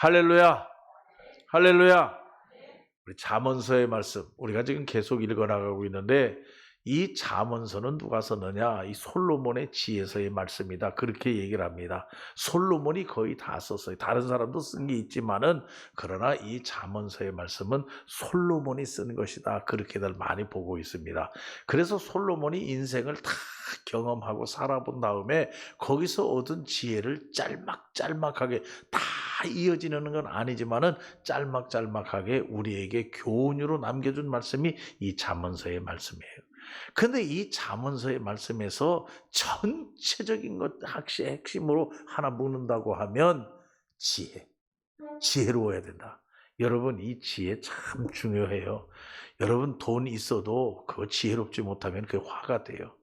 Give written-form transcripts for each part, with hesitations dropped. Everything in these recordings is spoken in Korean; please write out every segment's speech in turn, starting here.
할렐루야, 할렐루야. 우리 잠언서의 말씀, 우리가 지금 계속 읽어나가고 있는데 이 잠언서는 누가 썼느냐? 이 솔로몬의 지혜서의 말씀이다. 그렇게 얘기를 합니다. 솔로몬이 거의 다 썼어요. 다른 사람도 쓴 게 있지만은 그러나 이 잠언서의 말씀은 솔로몬이 쓴 것이다. 그렇게들 많이 보고 있습니다. 그래서 솔로몬이 인생을 다 경험하고 살아본 다음에 거기서 얻은 지혜를 짤막짤막하게 다 이어지는 건 아니지만은 짤막짤막하게 우리에게 교훈으로 남겨준 말씀이 이 잠언서의 말씀이에요. 근데 이 잠언서의 말씀에서 전체적인 것 핵심으로 하나 묻는다고 하면 지혜로워야 된다. 여러분, 이 지혜 참 중요해요. 여러분, 돈 있어도 그거 지혜롭지 못하면 그게 화가 돼요.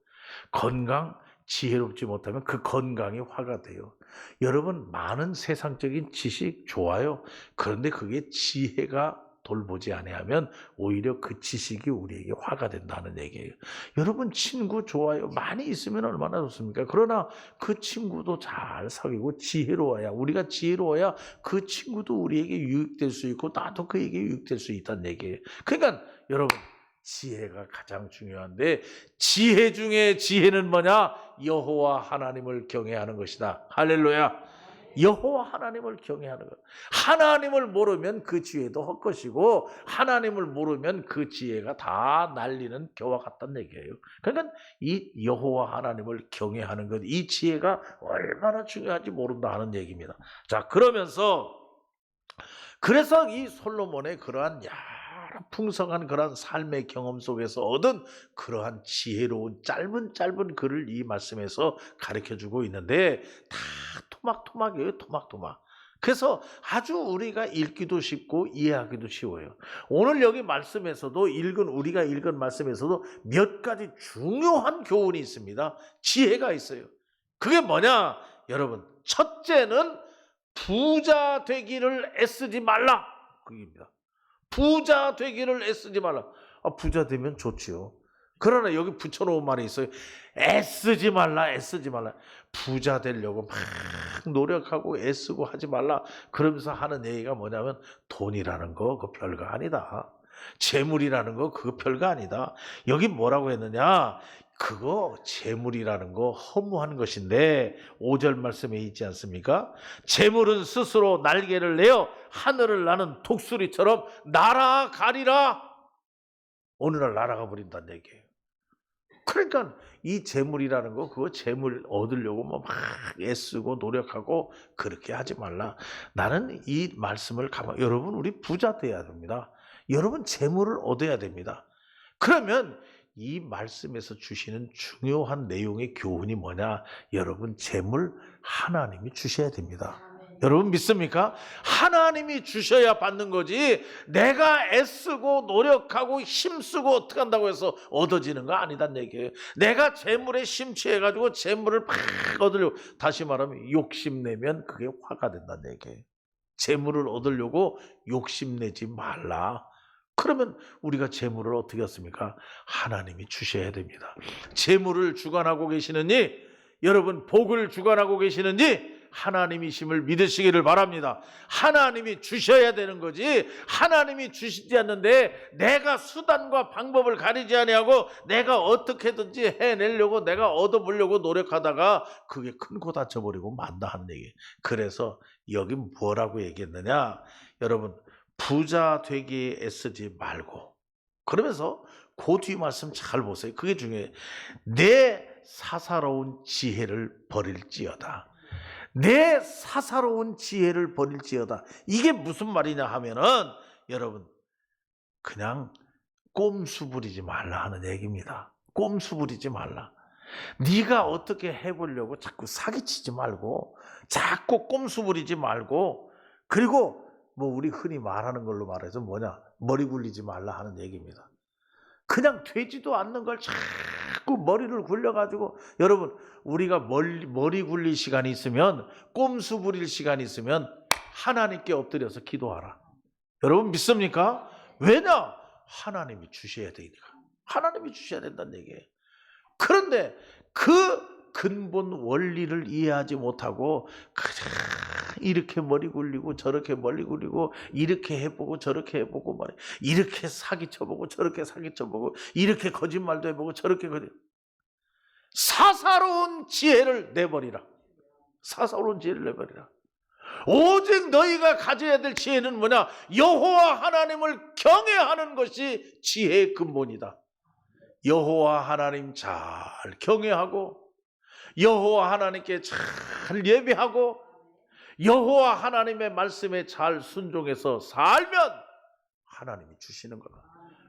건강 지혜롭지 못하면 그 건강이 화가 돼요. 여러분, 많은 세상적인 지식 좋아요. 그런데 그게 지혜가 돌보지 아니하면 오히려 그 지식이 우리에게 화가 된다는 얘기예요. 여러분, 친구 좋아요. 많이 있으면 얼마나 좋습니까? 그러나 그 친구도 잘 사귀고 지혜로워야, 우리가 지혜로워야 그 친구도 우리에게 유익될 수 있고 나도 그에게 유익될 수 있다는 얘기예요. 그러니까 여러분, 지혜가 가장 중요한데 지혜 중에 지혜는 뭐냐? 여호와 하나님을 경외하는 것이다. 할렐루야. 여호와 하나님을 경외하는 것. 하나님을 모르면 그 지혜도 헛것이고 하나님을 모르면 그 지혜가 다 날리는 겨와 같다는 얘기예요. 그러니까 이 여호와 하나님을 경외하는 것, 이 지혜가 얼마나 중요한지 모른다 하는 얘기입니다. 자, 그러면서 그래서 이 솔로몬의 그러한 풍성한 그러한 삶의 경험 속에서 얻은 그러한 지혜로운 짧은 글을 이 말씀에서 가르쳐주고 있는데 다 토막토막이에요. 토막토막. 그래서 아주 우리가 읽기도 쉽고 이해하기도 쉬워요. 오늘 여기 말씀에서도 우리가 읽은 말씀에서도 몇 가지 중요한 교훈이 있습니다. 지혜가 있어요. 그게 뭐냐? 여러분, 첫째는 부자 되기를 애쓰지 말라. 그겁니다. 부자 되기를 애쓰지 말라. 부자 되면 좋지요. 그러나 여기 붙여놓은 말이 있어요. 애쓰지 말라, 애쓰지 말라. 부자 되려고 막 노력하고 애쓰고 하지 말라. 그러면서 하는 얘기가 뭐냐면 돈이라는 거 그거 별거 아니다. 재물이라는 거 그거 별거 아니다. 여기 뭐라고 했느냐? 그거 재물이라는 거 허무한 것인데 5절 말씀에 있지 않습니까? 재물은 스스로 날개를 내어 하늘을 나는 독수리처럼 날아가리라. 어느 날 날아가 버린다는 얘기예요. 그러니까 이 재물이라는 거 그거 재물 얻으려고 막 애쓰고 노력하고 그렇게 하지 말라. 나는 이 말씀을 여러분, 우리 부자 돼야 됩니다. 여러분, 재물을 얻어야 됩니다. 그러면 이 말씀에서 주시는 중요한 내용의 교훈이 뭐냐? 여러분, 재물 하나님이 주셔야 됩니다. 여러분 믿습니까? 하나님이 주셔야 받는 거지 내가 애쓰고 노력하고 힘쓰고 어떻게 한다고 해서 얻어지는 거 아니단 얘기예요. 내가 재물에 심취해가지고 재물을 팍 얻으려고, 다시 말하면 욕심내면 그게 화가 된다는 얘기예요. 재물을 얻으려고 욕심내지 말라. 그러면 우리가 재물을 어떻게 했습니까? 하나님이 주셔야 됩니다. 재물을 주관하고 계시느니, 여러분 복을 주관하고 계시는지 하나님이심을 믿으시기를 바랍니다. 하나님이 주셔야 되는 거지 하나님이 주시지 않는데 내가 수단과 방법을 가리지 아니하고 내가 어떻게든지 해내려고 내가 얻어보려고 노력하다가 그게 큰 코 다쳐버리고 만다 하는 얘기예요. 그래서 여기 뭐라고 얘기했느냐? 여러분, 부자 되기에 애쓰지 말고, 그러면서 그 뒤 말씀 잘 보세요. 그게 중요해요. 내 사사로운 지혜를 버릴지어다. 내 사사로운 지혜를 버릴지어다. 이게 무슨 말이냐 하면은 여러분, 그냥 꼼수 부리지 말라 하는 얘기입니다. 꼼수 부리지 말라. 네가 어떻게 해보려고 자꾸 사기치지 말고, 자꾸 꼼수 부리지 말고, 그리고 뭐 우리 흔히 말하는 걸로 말해서 뭐냐, 머리 굴리지 말라 하는 얘기입니다. 그냥 되지도 않는 걸 자꾸 머리를 굴려가지고, 여러분, 우리가 머리 굴릴 시간이 있으면, 꼼수 부릴 시간이 있으면 하나님께 엎드려서 기도하라. 여러분 믿습니까? 왜냐? 하나님이 주셔야 되니까. 하나님이 주셔야 된다는 얘기예요. 그런데 그 근본 원리를 이해하지 못하고 그냥 이렇게 머리 굴리고 저렇게 머리 굴리고 이렇게 해보고 저렇게 해보고 말이야. 이렇게 사기쳐보고 저렇게 사기쳐보고 이렇게 거짓말도 해보고 저렇게 사사로운 지혜를 내버리라. 사사로운 지혜를 내버리라. 오직 너희가 가져야 될 지혜는 뭐냐? 여호와 하나님을 경외하는 것이 지혜의 근본이다. 여호와 하나님 잘 경외하고 여호와 하나님께 잘 예배하고 여호와 하나님의 말씀에 잘 순종해서 살면 하나님이 주시는 거다.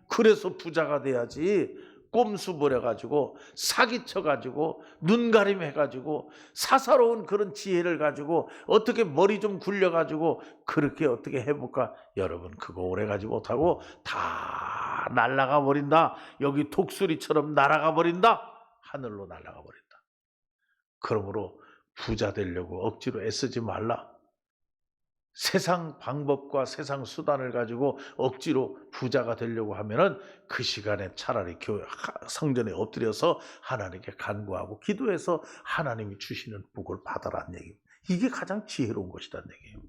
그래서 부자가 돼야지 꼼수 부려가지고 사기쳐가지고 눈가림 해가지고 사사로운 그런 지혜를 가지고 어떻게 머리 좀 굴려가지고 그렇게 어떻게 해볼까? 여러분 그거 오래 가지 못하고 다 날아가 버린다. 여기 독수리처럼 날아가 버린다. 하늘로 날아가 버린다. 그러므로 부자 되려고 억지로 애쓰지 말라. 세상 방법과 세상 수단을 가지고 억지로 부자가 되려고 하면은 그 시간에 차라리 성전에 엎드려서 하나님께 간구하고 기도해서 하나님이 주시는 복을 받아라는 얘기입니다. 이게 가장 지혜로운 것이라는 얘기예요.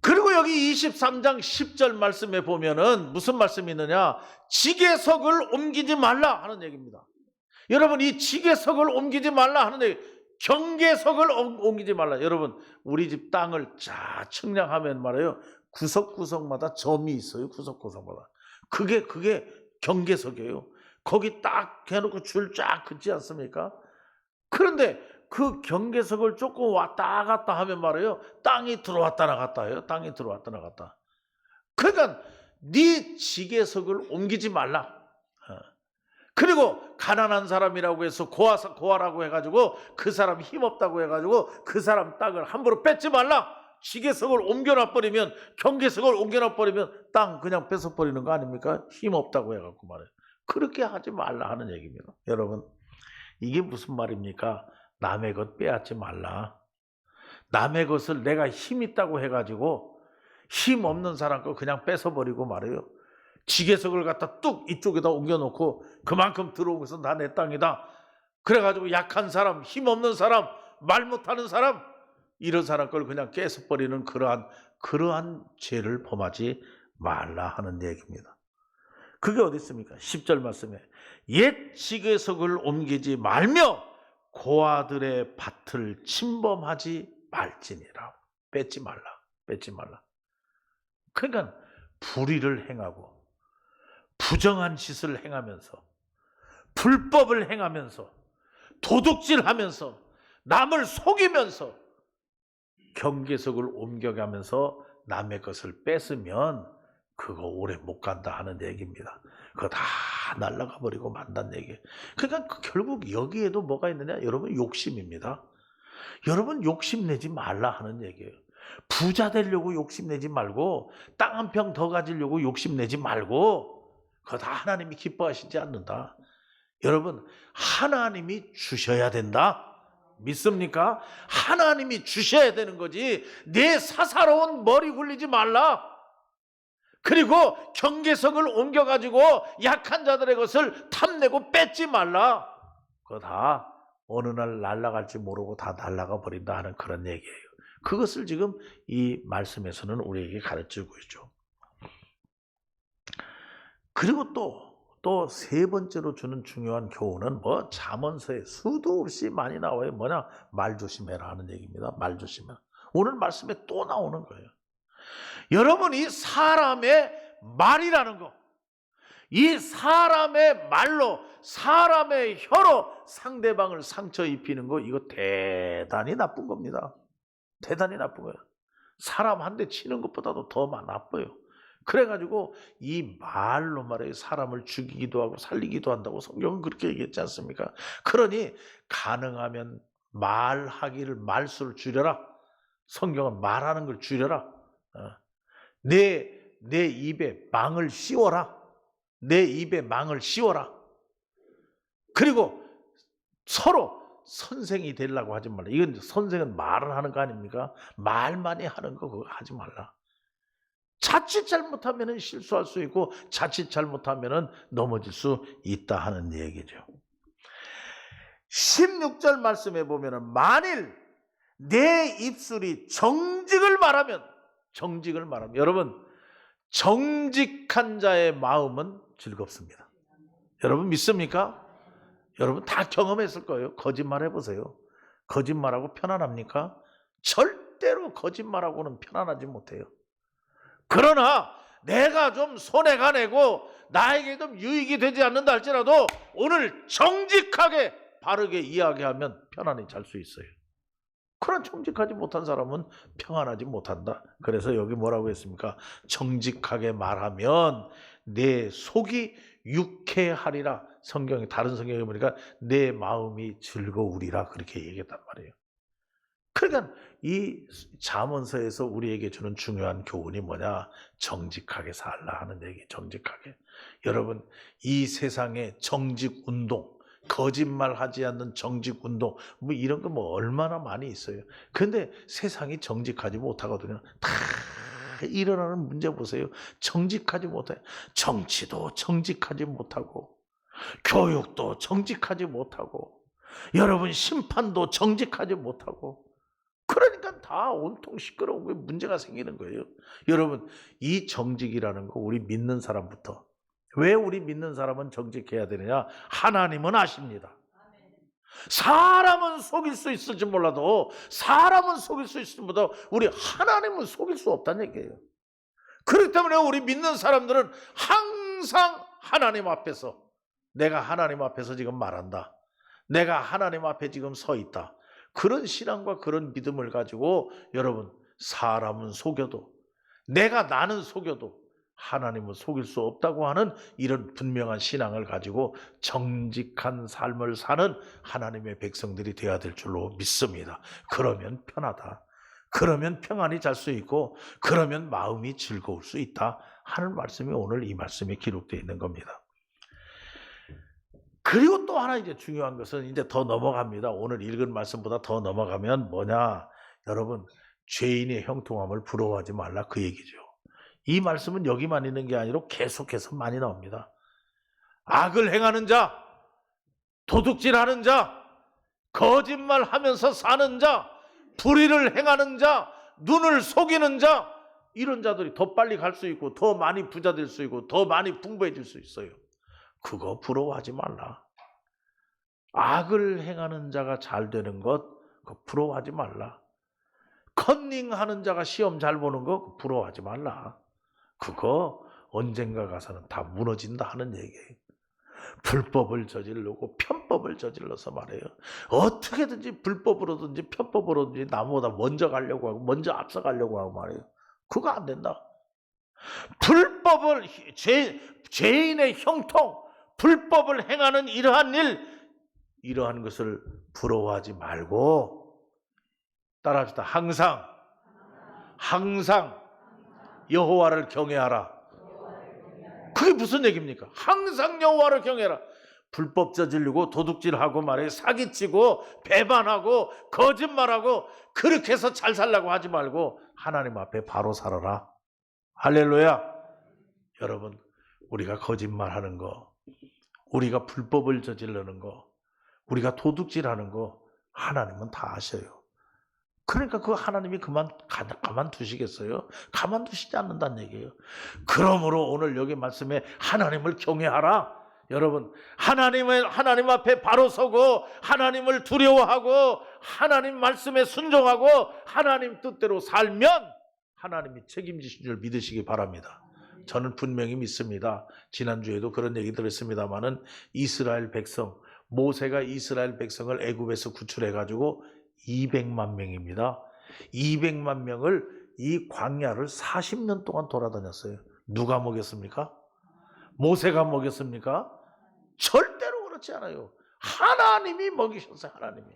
그리고 여기 23장 10절 말씀에 보면은 무슨 말씀이 있느냐? 지게석을 옮기지 말라 하는 얘기입니다. 여러분 이 지게석을 옮기지 말라 하는 얘기, 경계석을 옮기지 말라. 여러분 우리 집 땅을 쫙 측량하면 말이에요. 구석구석마다 점이 있어요. 구석구석마다. 그게 경계석이에요. 거기 딱 해놓고 줄 쫙 긋지 않습니까? 그런데 그 경계석을 조금 왔다 갔다 하면 말이에요. 땅이 들어왔다 나갔다 해요. 땅이 들어왔다 나갔다. 그러니까 네 지게석을 옮기지 말라. 그리고 가난한 사람이라고 해서 고아라고 해가지고 그 사람 힘없다고 해가지고 그 사람 땅을 함부로 뺏지 말라. 지게석을 옮겨놔버리면 경계석을 옮겨놔버리면 땅 그냥 뺏어버리는 거 아닙니까? 힘없다고 해갖고 말이에요. 그렇게 하지 말라 하는 얘기입니다. 여러분 이게 무슨 말입니까? 남의 것 빼앗지 말라. 남의 것을 내가 힘 있다고 해가지고 힘 없는 사람 거 그냥 뺏어버리고 말이에요. 지게석을 갖다 뚝 이쪽에다 옮겨놓고 그만큼 들어온 것은 다 내 땅이다. 그래가지고 약한 사람, 힘없는 사람, 말 못하는 사람 이런 사람 걸 그냥 깨서버리는 그러한 죄를 범하지 말라 하는 얘기입니다. 그게 어디 있습니까? 10절 말씀에 옛 지게석을 옮기지 말며 고아들의 밭을 침범하지 말지니라. 뺏지 말라. 그러니까 불의를 행하고 부정한 짓을 행하면서 불법을 행하면서 도둑질하면서 남을 속이면서 경계석을 옮겨가면서 남의 것을 뺏으면 그거 오래 못 간다 하는 얘기입니다. 그거 다 날아가 버리고 만다는 얘기예요. 그러니까 결국 여기에도 뭐가 있느냐? 여러분 욕심입니다. 여러분 욕심내지 말라 하는 얘기예요. 부자 되려고 욕심내지 말고 땅 한 평 더 가지려고 욕심내지 말고 그거 다 하나님이 기뻐하시지 않는다. 여러분 하나님이 주셔야 된다. 믿습니까? 하나님이 주셔야 되는 거지 내 사사로운 머리 굴리지 말라. 그리고 경계석을 옮겨가지고 약한 자들의 것을 탐내고 뺏지 말라. 그거 다 어느 날 날아갈지 모르고 다 날아가 버린다 하는 그런 얘기예요. 그것을 지금 이 말씀에서는 우리에게 가르치고 있죠. 그리고 또 세 번째로 주는 중요한 교훈은 잠언서에 수도 없이 많이 나와요. 뭐냐? 말 조심해라 하는 얘기입니다. 말 조심해라. 오늘 말씀에 또 나오는 거예요. 여러분이 사람의 말이라는 거, 이 사람의 말로 사람의 혀로 상대방을 상처 입히는 거 이거 대단히 나쁜 겁니다. 대단히 나쁜 거예요. 사람 한 대 치는 것보다도 더 나빠요. 그래가지고 이 말로 말해요. 사람을 죽이기도 하고 살리기도 한다고 성경은 그렇게 얘기했지 않습니까? 그러니 가능하면 말하기를 말수를 줄여라. 성경은 말하는 걸 줄여라. 내 입에 망을 씌워라. 내 입에 망을 씌워라. 그리고 서로 선생이 되려고 하지 말라. 이건 선생은 말을 하는 거 아닙니까? 말 많이 하는 거 그거 하지 말라. 자칫 잘못하면 실수할 수 있고 자칫 잘못하면 넘어질 수 있다 하는 얘기죠. 16절 말씀에 보면 만일 내 입술이 정직을 말하면 여러분 정직한 자의 마음은 즐겁습니다. 여러분 믿습니까? 여러분 다 경험했을 거예요. 거짓말 해보세요. 거짓말하고 편안합니까? 절대로 거짓말하고는 편안하지 못해요. 그러나 내가 좀 손해가 내고 나에게 좀 유익이 되지 않는다 할지라도 오늘 정직하게 바르게 이야기하면 편안히 잘 수 있어요. 그런 정직하지 못한 사람은 평안하지 못한다. 그래서 여기 뭐라고 했습니까? 정직하게 말하면 내 속이 유쾌하리라. 성경이 다른 성경에 보니까 내 마음이 즐거우리라 그렇게 얘기했단 말이에요. 그러니까 이 잠언서에서 우리에게 주는 중요한 교훈이 뭐냐? 정직하게 살라 하는 얘기. 정직하게. 여러분 이 세상에 정직 운동, 거짓말하지 않는 정직 운동 뭐 이런 거 뭐 얼마나 많이 있어요. 근데 세상이 정직하지 못하거든요. 다 일어나는 문제 보세요. 정직하지 못해. 정치도 정직하지 못하고 교육도 정직하지 못하고 여러분 심판도 정직하지 못하고 그러니까 다 온통 시끄러운 거에 문제가 생기는 거예요. 여러분 이 정직이라는 거 우리 믿는 사람부터 왜 우리 믿는 사람은 정직해야 되느냐? 하나님은 아십니다. 사람은 속일 수 있을지 몰라도 우리 하나님은 속일 수 없다는 얘기예요. 그렇기 때문에 우리 믿는 사람들은 항상 하나님 앞에서 내가 하나님 앞에서 지금 말한다. 내가 하나님 앞에 지금 서 있다. 그런 신앙과 그런 믿음을 가지고 여러분 사람은 속여도 나는 속여도 하나님은 속일 수 없다고 하는 이런 분명한 신앙을 가지고 정직한 삶을 사는 하나님의 백성들이 되어야 될 줄로 믿습니다. 그러면 편하다. 그러면 평안히 잘 수 있고 그러면 마음이 즐거울 수 있다 하는 말씀이 오늘 이 말씀에 기록되어 있는 겁니다. 그리고 또 하나 이제 중요한 것은 이제 더 넘어갑니다. 오늘 읽은 말씀보다 더 넘어가면 뭐냐? 여러분 죄인의 형통함을 부러워하지 말라 그 얘기죠. 이 말씀은 여기만 있는 게 아니라 계속해서 많이 나옵니다. 악을 행하는 자, 도둑질하는 자, 거짓말하면서 사는 자, 불의를 행하는 자, 눈을 속이는 자 이런 자들이 더 빨리 갈 수 있고 더 많이 부자 될 수 있고 더 많이 풍부해질 수 있어요. 그거 부러워하지 말라. 악을 행하는 자가 잘 되는 것 그거 부러워하지 말라. 컨닝하는 자가 시험 잘 보는 거 부러워하지 말라. 그거 언젠가 가서는 다 무너진다 하는 얘기예요. 불법을 저지르고 편법을 저질러서 말해요. 어떻게든지 불법으로든지 편법으로든지 나보다 먼저 가려고 하고 먼저 앞서가려고 하고 말해요. 그거 안 된다. 불법을 죄인의 형통, 불법을 행하는 이러한 것을 부러워하지 말고 따라합시다. 항상 여호와를 경외하라. 그게 무슨 얘기입니까? 항상 여호와를 경외하라. 불법 저지르고 도둑질하고 말이에요. 사기치고 배반하고 거짓말하고 그렇게 해서 잘 살라고 하지 말고 하나님 앞에 바로 살아라. 할렐루야. 여러분 우리가 거짓말하는 거, 우리가 불법을 저지르는 거, 우리가 도둑질하는 거 하나님은 다 아셔요. 그러니까 그 하나님이 가만두시겠어요? 가만두시지 않는다는 얘기예요. 그러므로 오늘 여기 말씀에 하나님을 경외하라. 여러분 하나님 앞에 바로 서고 하나님을 두려워하고 하나님 말씀에 순종하고 하나님 뜻대로 살면 하나님이 책임지신 줄 믿으시기 바랍니다. 저는 분명히 믿습니다. 지난주에도 그런 얘기 들었습니다마는 이스라엘 백성, 모세가 이스라엘 백성을 애굽에서 구출해가지고 200만 명입니다. 200만 명을 이 광야를 40년 동안 돌아다녔어요. 누가 먹였습니까? 모세가 먹였습니까? 절대로 그렇지 않아요. 하나님이 먹이셨어요. 하나님이.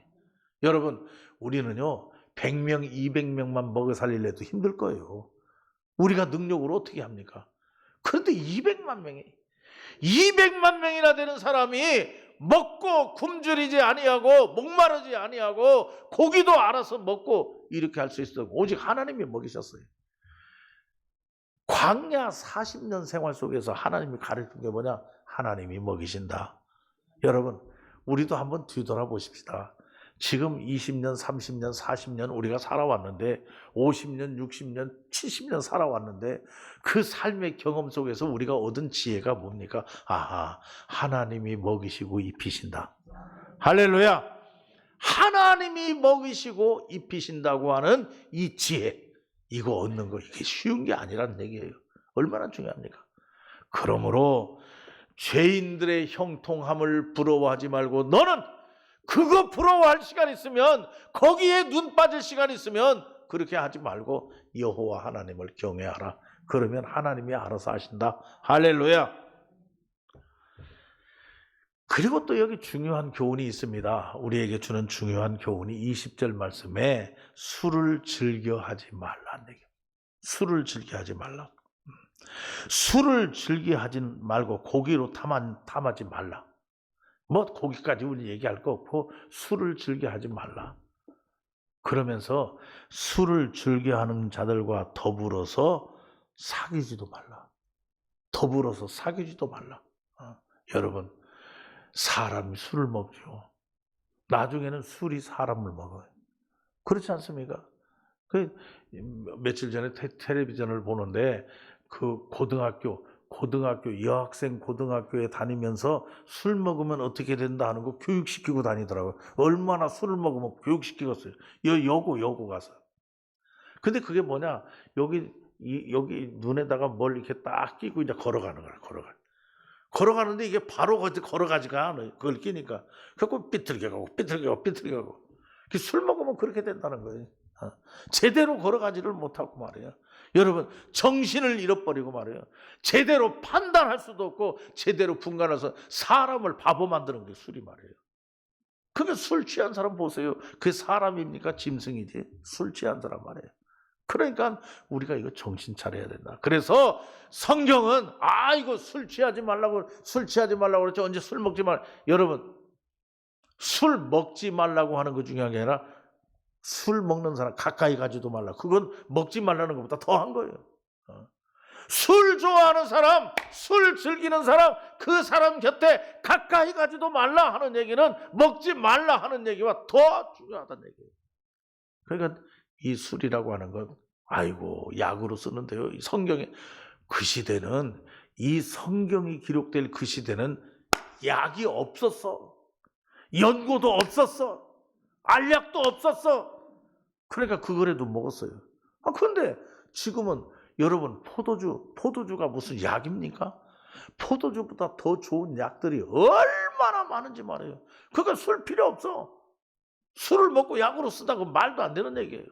여러분 우리는요 100명, 200명만 먹여 살리려도 힘들 거예요. 우리가 능력으로 어떻게 합니까? 그런데 200만 명이나 되는 사람이 먹고 굶주리지 아니하고 목마르지 아니하고 고기도 알아서 먹고 이렇게 할 수 있어요. 오직 하나님이 먹이셨어요. 광야 40년 생활 속에서 하나님이 가르친 게 뭐냐? 하나님이 먹이신다. 여러분 우리도 한번 뒤돌아보십시다. 지금 20년, 30년, 40년 우리가 살아왔는데 50년, 60년, 70년 살아왔는데 그 삶의 경험 속에서 우리가 얻은 지혜가 뭡니까? 아하, 하나님이 먹이시고 입히신다. 할렐루야! 하나님이 먹이시고 입히신다고 하는 이 지혜, 이거 얻는 거 이게 쉬운 게 아니라는 얘기예요. 얼마나 중요합니까? 그러므로 죄인들의 형통함을 부러워하지 말고 너는 그거 부러워할 시간 있으면 거기에 눈 빠질 시간 있으면 그렇게 하지 말고 여호와 하나님을 경외하라. 그러면 하나님이 알아서 하신다. 할렐루야. 그리고 또 여기 중요한 교훈이 있습니다. 우리에게 주는 중요한 교훈이 20절 말씀에 술을 즐겨하지 말라는 얘기예요. 술을 즐겨하지 말라. 술을 즐겨하지 말고 고기로 탐하지 말라. 뭐 고기까지 우리 얘기할 거 없고 술을 즐겨하지 말라. 그러면서 술을 즐겨하는 자들과 더불어서 사귀지도 말라. 더불어서 사귀지도 말라. 여러분, 사람이 술을 먹죠. 나중에는 술이 사람을 먹어요. 그렇지 않습니까? 며칠 전에 텔레비전을 보는데 그 고등학교 여학생 고등학교에 다니면서 술 먹으면 어떻게 된다 하는 거 교육시키고 다니더라고요. 얼마나 술을 먹으면 교육시키겠어요. 여고 가서. 근데 그게 뭐냐? 여기 눈에다가 뭘 이렇게 딱 끼고 이제 걸어가는 거야. 걸어가는데 이게 바로 걸어가지가 않아요. 그걸 끼니까. 그래서 삐뚤게 가고. 술 먹으면 그렇게 된다는 거예요. 제대로 걸어가지를 못하고 말이에요. 여러분, 정신을 잃어버리고 말이에요. 제대로 판단할 수도 없고 제대로 분간해서 사람을 바보 만드는 게 술이 말이에요. 그게 술 취한 사람 보세요. 그게 사람입니까? 짐승이지. 술 취한 사람 말이에요. 그러니까 우리가 이거 정신 차려야 된다. 그래서 성경은 이거 술 취하지 말라고 그랬죠. 언제 술 먹지 말. 여러분, 술 먹지 말라고 하는 것 중요한 게 아니라 술 먹는 사람 가까이 가지도 말라. 그건 먹지 말라는 것보다 더한 거예요. 술 좋아하는 사람, 술 즐기는 사람, 그 사람 곁에 가까이 가지도 말라 하는 얘기는 먹지 말라 하는 얘기와 더 중요하다는 얘기예요. 그러니까 이 술이라고 하는 건 약으로 쓰는데요. 이 성경에 그 시대는 이 성경이 기록될 그 시대는 약이 없었어. 연고도 없었어. 알약도 없었어. 그러니까 그거라도 먹었어요. 그런데 지금은 여러분 포도주가 무슨 약입니까? 포도주보다 더 좋은 약들이 얼마나 많은지 말이에요. 그러니까 술 필요 없어. 술을 먹고 약으로 쓰다고 말도 안 되는 얘기예요.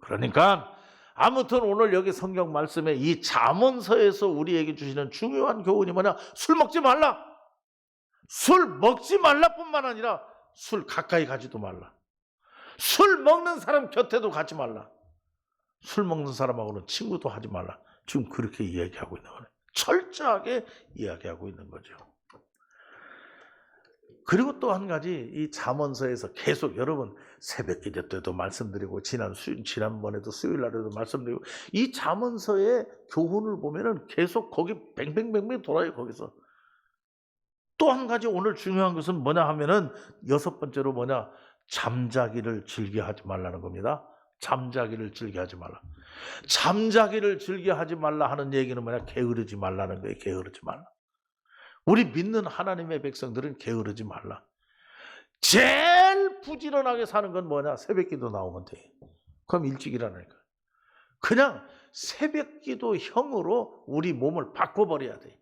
그러니까 아무튼 오늘 여기 성경 말씀에 이 잠언서에서 우리에게 주시는 중요한 교훈이 뭐냐? 술 먹지 말라. 술 먹지 말라뿐만 아니라 술 가까이 가지도 말라. 술 먹는 사람 곁에도 가지 말라. 술 먹는 사람하고는 친구도 하지 말라. 지금 그렇게 이야기하고 있는 거예요. 철저하게 이야기하고 있는 거죠. 그리고 또 한 가지 이 잠언서에서 계속 여러분 새벽기도 때도 말씀드리고 지난번에도 수요일 날에도 말씀드리고 이 잠언서의 교훈을 보면은 계속 거기 뱅뱅뱅뱅 돌아요. 거기서 또 한 가지 오늘 중요한 것은 뭐냐 하면은 6번째로 뭐냐? 잠자기를 즐겨하지 말라는 겁니다. 잠자기를 즐겨하지 말라. 잠자기를 즐겨하지 말라 하는 얘기는 뭐냐? 게으르지 말라는 거예요. 게으르지 말라. 우리 믿는 하나님의 백성들은 게으르지 말라. 제일 부지런하게 사는 건 뭐냐? 새벽기도 나오면 돼. 그럼 일찍 일어나니까. 그냥 새벽기도형으로 우리 몸을 바꿔버려야 돼.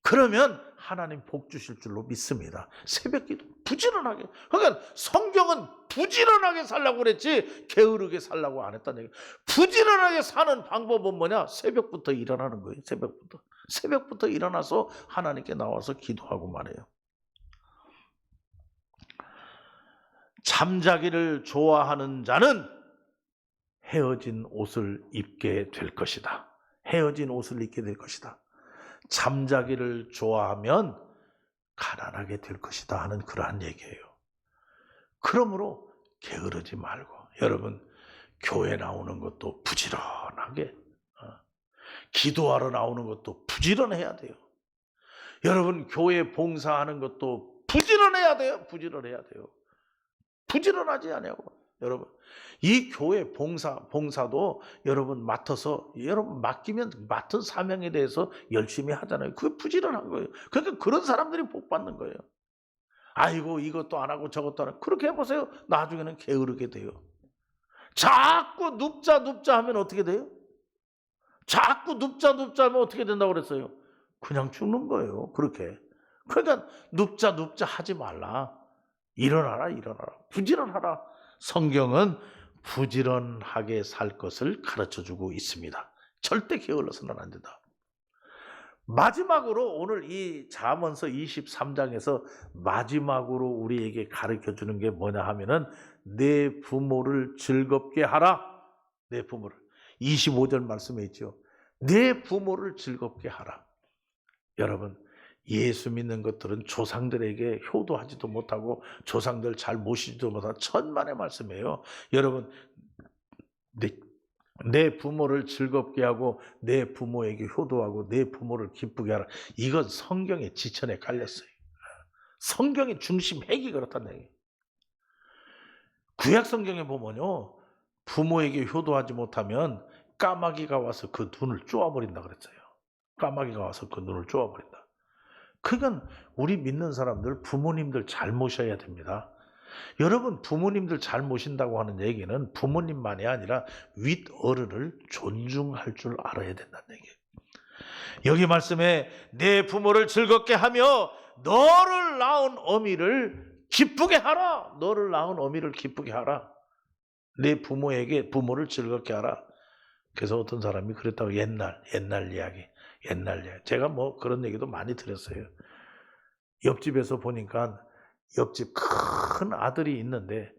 그러면 하나님 복 주실 줄로 믿습니다. 새벽기도 부지런하게. 그러니까 성경은 부지런하게 살라고 그랬지 게으르게 살라고 안 했다는 얘기예요. 부지런하게 사는 방법은 뭐냐? 새벽부터 일어나는 거예요. 새벽부터 일어나서 하나님께 나와서 기도하고 말해요. 잠자기를 좋아하는 자는 헤어진 옷을 입게 될 것이다. 헤어진 옷을 입게 될 것이다. 잠자기를 좋아하면 가난하게 될 것이다 하는 그러한 얘기예요. 그러므로 게으르지 말고 여러분 교회 나오는 것도 부지런하게 기도하러 나오는 것도 부지런해야 돼요. 여러분 교회 봉사하는 것도 부지런해야 돼요. 부지런하지 아니하고. 여러분, 이 교회 봉사도 여러분 맡아서, 여러분 맡기면 맡은 사명에 대해서 열심히 하잖아요. 그게 부지런한 거예요. 그러니까 그런 사람들이 복 받는 거예요. 아이고 이것도 안 하고 저것도 안 하고. 그렇게 해보세요. 나중에는 게으르게 돼요. 자꾸 눕자 하면 어떻게 돼요? 자꾸 눕자 하면 어떻게 된다고 그랬어요? 그냥 죽는 거예요. 그렇게. 그러니까 눕자 하지 말라. 일어나라. 부지런하라. 성경은 부지런하게 살 것을 가르쳐주고 있습니다. 절대 게을러서는 안 된다. 마지막으로 오늘 이 잠언서 23장에서 마지막으로 우리에게 가르쳐주는 게 뭐냐 하면은 내 부모를 즐겁게 하라. 내 부모를. 25절 말씀에 있죠. 내 부모를 즐겁게 하라. 여러분, 예수 믿는 것들은 조상들에게 효도하지도 못하고 조상들 잘 모시지도 못한 천만의 말씀이에요. 여러분, 내 부모를 즐겁게 하고 내 부모에게 효도하고 내 부모를 기쁘게 하라. 이건 성경의 지천에 깔렸어요. 성경의 중심 핵이 그렇다는 얘기예요. 구약 성경에 보면요, 부모에게 효도하지 못하면 까마귀가 와서 그 눈을 쪼아버린다 그랬어요. 까마귀가 와서 그 눈을 쪼아버린다. 그건 우리 믿는 사람들, 부모님들 잘 모셔야 됩니다. 여러분, 부모님들 잘 모신다고 하는 얘기는 부모님만이 아니라 윗어른을 존중할 줄 알아야 된다는 얘기예요. 여기 말씀에 내 부모를 즐겁게 하며 너를 낳은 어미를 기쁘게 하라. 너를 낳은 어미를 기쁘게 하라. 내 부모에게 부모를 즐겁게 하라. 그래서 어떤 사람이 그랬다고 옛날 이야기. 제가 뭐 그런 얘기도 많이 들었어요. 옆집에서 보니까 옆집 큰 아들이 있는데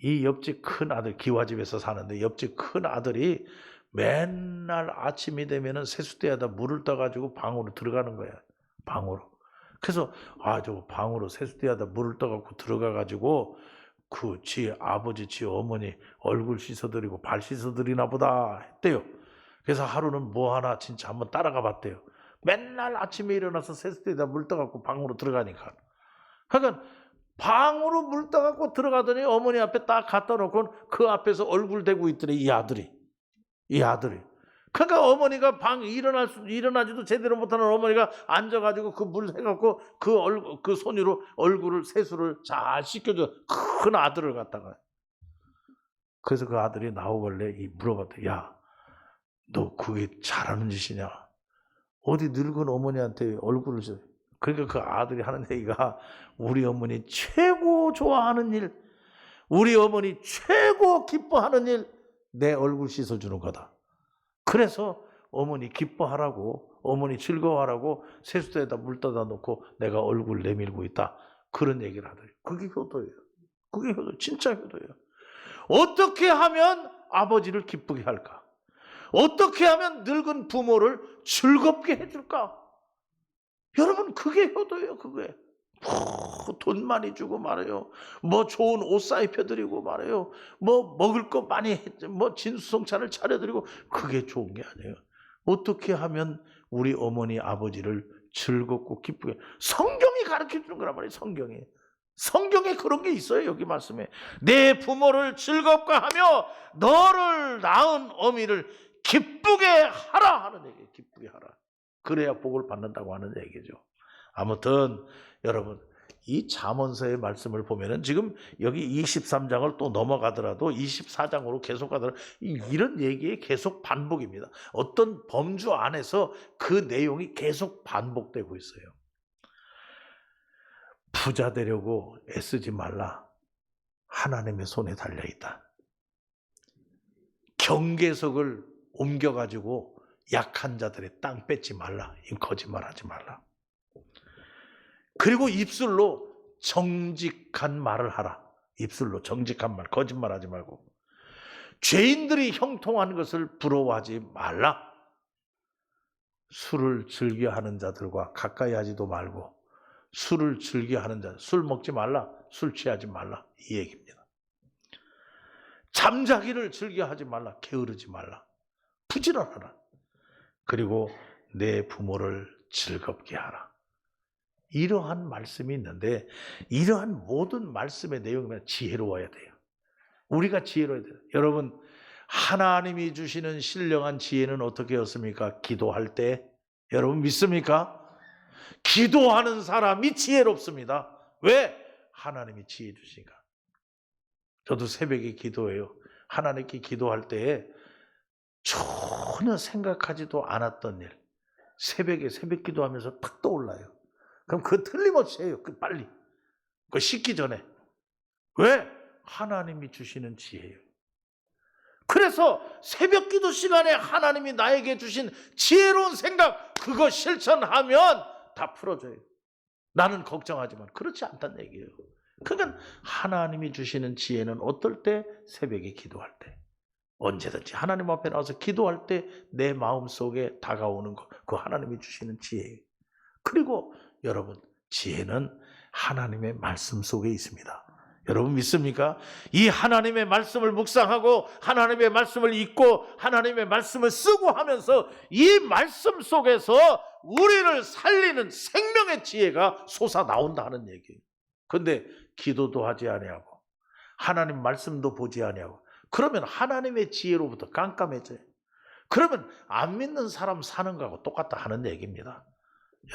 이 옆집 큰 아들, 기와집에서 사는데 옆집 큰 아들이 맨날 아침이 되면은 세숫대에다 물을 떠가지고 방으로 들어가는 거야. 방으로. 그래서 저 방으로 세숫대에다 물을 떠갖고 들어가가지고 그 지 아버지, 지 어머니 얼굴 씻어드리고 발 씻어드리나 보다 했대요. 그래서 하루는 뭐 하나 진짜 한번 따라가 봤대요. 맨날 아침에 일어나서 세숫대에다 물 떠갖고 방으로 들어가니까. 그러니까 방으로 물 떠갖고 들어가더니 어머니 앞에 딱 갖다 놓고 그 앞에서 얼굴 대고 있더래, 이 아들이. 그러니까 어머니가 일어나지도 제대로 못하는 어머니가 앉아가지고 그 물 해갖고 그 손으로 얼굴을, 세수를 잘 씻겨줘. 큰 아들을 갖다가. 그래서 그 아들이 나오길래 물어봤대. 야, 너 그게 잘하는 짓이냐? 어디 늙은 어머니한테 얼굴을 줘. 그러니까 그 아들이 하는 얘기가 우리 어머니 최고 좋아하는 일, 우리 어머니 최고 기뻐하는 일, 내 얼굴 씻어주는 거다. 그래서 어머니 기뻐하라고, 어머니 즐거워하라고 세숫대에다 물 떠다 놓고 내가 얼굴 내밀고 있다. 그런 얘기를 하더래요. 그게 효도예요. 진짜 효도예요. 어떻게 하면 아버지를 기쁘게 할까? 어떻게 하면 늙은 부모를 즐겁게 해줄까? 여러분, 그게 효도예요. 그게. 돈 많이 주고 말해요. 뭐 좋은 옷 사입혀드리고 말해요. 뭐 먹을 거 많이 뭐 진수성찬을 차려드리고. 그게 좋은 게 아니에요. 어떻게 하면 우리 어머니 아버지를 즐겁고 기쁘게. 성경이 가르쳐주는 거란 말이에요. 성경에 그런 게 있어요. 여기 말씀에 내 부모를 즐겁게 하며 너를 낳은 어미를 기쁘게 하라 하는 얘기예요. 기쁘게 하라. 그래야 복을 받는다고 하는 얘기죠. 아무튼 여러분, 이 잠언서의 말씀을 보면은 지금 여기 23장을 또 넘어가더라도 24장으로 계속 가더라도 이런 얘기의 계속 반복입니다. 어떤 범주 안에서 그 내용이 계속 반복되고 있어요. 부자 되려고 애쓰지 말라. 하나님의 손에 달려있다. 경계석을 옮겨가지고 약한 자들의 땅 뺏지 말라. 이 거짓말하지 말라. 그리고 입술로 정직한 말을 하라. 입술로 정직한 말, 거짓말하지 말고. 죄인들이 형통한 것을 부러워하지 말라. 술을 즐겨하는 자들과 가까이 하지도 말고, 술을 즐겨하는 자, 술 먹지 말라, 술 취하지 말라, 이 얘기입니다. 잠자기를 즐겨하지 말라, 게으르지 말라, 부지런하라. 그리고 내 부모를 즐겁게 하라. 이러한 말씀이 있는데 이러한 모든 말씀의 내용이 지혜로워야 돼요. 우리가 지혜로워야 돼요. 여러분, 하나님이 주시는 신령한 지혜는 어떻게 였습니까? 기도할 때. 여러분 믿습니까? 기도하는 사람이 지혜롭습니다. 왜? 하나님이 지혜 주시니까. 저도 새벽에 기도해요. 하나님께 기도할 때에 전혀 생각하지도 않았던 일, 새벽에 새벽 기도하면서 탁 떠올라요. 그럼 그거 틀림없이 해요. 빨리. 그거 씻기 전에. 왜? 하나님이 주시는 지혜예요. 그래서 새벽 기도 시간에 하나님이 나에게 주신 지혜로운 생각, 그거 실천하면 다 풀어져요. 나는 걱정하지만 그렇지 않다는 얘기예요. 그러니까 하나님이 주시는 지혜는 어떨 때? 새벽에 기도할 때. 언제든지 하나님 앞에 나와서 기도할 때 내 마음속에 다가오는 거, 그거 하나님이 주시는 지혜예요. 그리고 여러분, 지혜는 하나님의 말씀 속에 있습니다. 여러분 믿습니까? 이 하나님의 말씀을 묵상하고 하나님의 말씀을 읽고 하나님의 말씀을 쓰고 하면서 이 말씀 속에서 우리를 살리는 생명의 지혜가 솟아나온다 하는 얘기예요. 그런데 기도도 하지 아니하고 하나님 말씀도 보지 아니하고 그러면 하나님의 지혜로부터 깜깜해져요. 그러면 안 믿는 사람 사는 거하고 똑같다 하는 얘기입니다.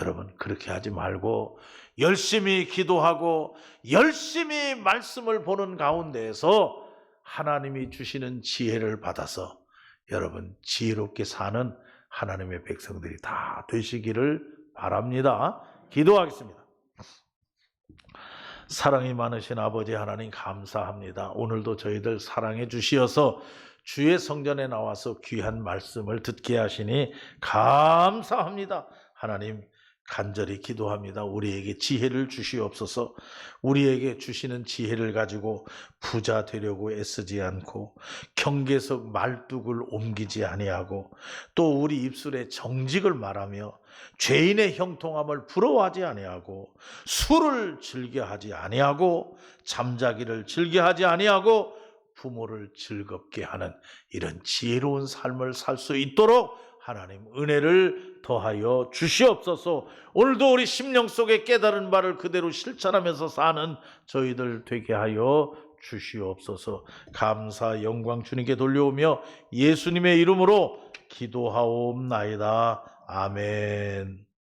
여러분, 그렇게 하지 말고 열심히 기도하고 열심히 말씀을 보는 가운데에서 하나님이 주시는 지혜를 받아서 여러분 지혜롭게 사는 하나님의 백성들이 다 되시기를 바랍니다. 기도하겠습니다. 사랑이 많으신 아버지 하나님 감사합니다. 오늘도 저희들 사랑해 주시어서 주의 성전에 나와서 귀한 말씀을 듣게 하시니 감사합니다. 하나님, 간절히 기도합니다. 우리에게 지혜를 주시옵소서. 우리에게 주시는 지혜를 가지고 부자 되려고 애쓰지 않고 경계석 말뚝을 옮기지 아니하고 또 우리 입술에 정직을 말하며 죄인의 형통함을 부러워하지 아니하고 술을 즐겨하지 아니하고 잠자기를 즐겨하지 아니하고 부모를 즐겁게 하는 이런 지혜로운 삶을 살 수 있도록 하나님 은혜를 더하여 주시옵소서. 오늘도 우리 심령 속에 깨달은 바를 그대로 실천하면서 사는 저희들 되게 하여 주시옵소서. 감사 영광 주님께 돌려오며 예수님의 이름으로 기도하옵나이다. 아멘.